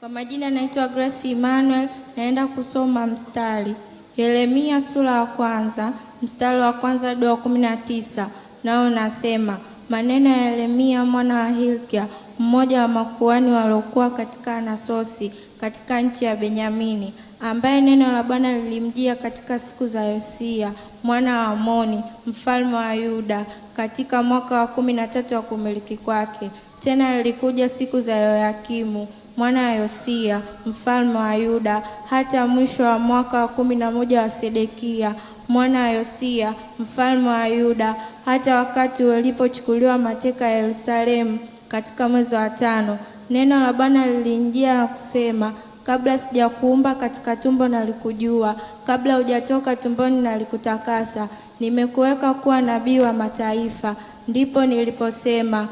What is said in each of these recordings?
Kwa majina naitwa Grace Emmanuel, naenda kusoma mstari. Yeremia sura ya kwanza, mstari wa kwanza hadi wa 19. Nao nasema, maneno ya Yeremia mwana wa Hilkia, mmoja wa makuhani waliokuwa katika Anasosi, katika nchi ya Benyamini, ambaye neno la Bwana lilimjia katika siku za Yosia mwana wa Amoni, mfalme wa Yuda, katika mwaka wa 13 wa kumiliki kwake. Tena lilikuja siku za Yoyakimu mwana wa Yosia, mfalme wa Yuda, hata mwisho wa mwaka wa 11 wa Sedekia mwana wa Yosia, mfalme wa Yuda, hata wakati walipochukuliwa mateka ya Yerusalemu katika mwezi wa 5. Neno la Bwana lilinijia na kusema, kabla sijakuumba katika tumbo nalikujua, kabla hujatoka tumboni nalikutakasa, nimekuweka kuwa nabii wa mataifa. Ndipo niliposema,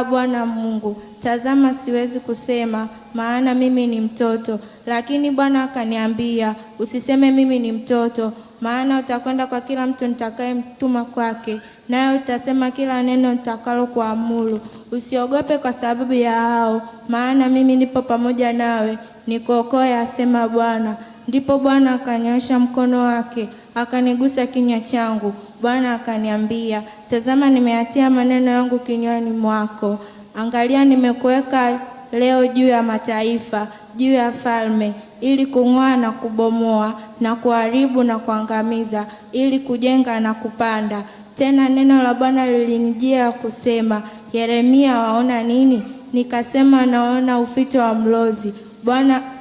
Bwana Mungu, tazama siwezi kusema, maana mimi ni mtoto. Lakini Bwana akaniambia, usiseme mimi ni mtoto, maana utakwenda kwa kila mtu nitakayemtuma kwake, naye utasema kila neno nitakalo kuamuru. Usiogope kwa sababu ya hao, maana mimi nipo pamoja nawe, nikuokoe, asema Bwana. Ndipo Bwana akanyoosha mkono wake, akanigusa kinywa changu. Bwana akaniambia, tazama nimeyatia maneno yangu kinywani mwako. Angalia, nimekuweka leo juu ya mataifa, juu ya falme, ili kung'oa na kubomoa, na kuharibu na kuangamiza, ili kujenga na kupanda. Tena neno la Bwana lilinijia kusema, Yeremia, waona nini? Nikasema, naona ufito wa mlozi.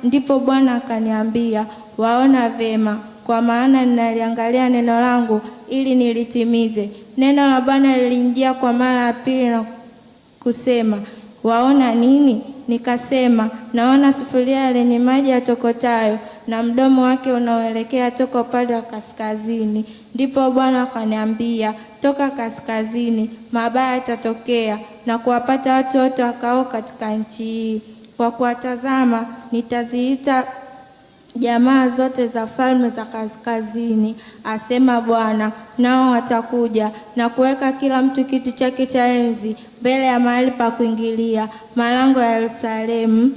Ndipo Bwana akaniambia, waona vema, kwa maana ninaliangalia neno langu ili nilitimize. Neno la Bwana lilinijia kwa mara ya pili na kusema, waona nini? Nikasema, naona sufuria lenye maji yatokotayo, na mdomo wake unaoelekea toka upande wa kaskazini. Ndipo Bwana akaniambia, toka kaskazini mabaya yatatokea na kuwapata watu wote wakao katika nchi hii. Kwa kuwatazama nitaziita jamaa zote za falme za kaskazini, asema Bwana, nao watakuja na kuweka kila mtu kiti chake cha enzi mbele ya mahali pa kuingilia, malango ya Yerusalemu,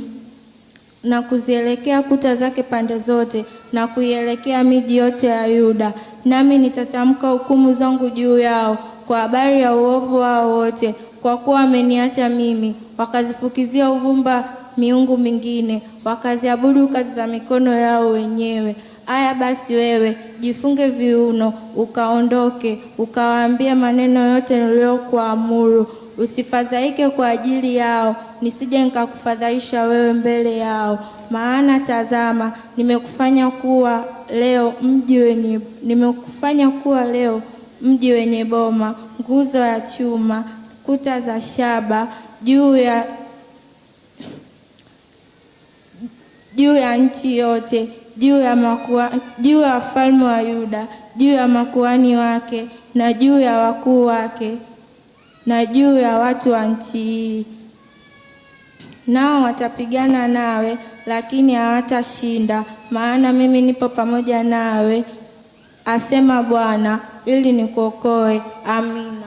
na kuzielekea kuta zake pande zote, na kuielekea miji yote ya Yuda. Nami nitatamka hukumu zangu juu yao kwa habari ya uovu wao wote, kwa kuwa wameniacha mimi, wakazifukizia uvumba miungu mingine, wakaziabudu kazi za mikono yao wenyewe. Aya basi wewe, jifunge viuno, ukaondoke, ukawaambia maneno yote niliyokuamuru. Usifadhaike kwa ajili yao, nisije nikakufadhaisha wewe mbele yao. Maana tazama, nimekufanya kuwa leo mji wenye boma, nguzo ya chuma, kuta za shaba, juu ya nchi yote, juu ya wafalme wa Yuda, juu ya makuhani wake, na juu ya wakuu wake, na juu ya watu wa nchi hii. Nao watapigana nawe, lakini hawatashinda, maana mimi nipo pamoja nawe, asema Bwana, ili nikuokoe. Amina.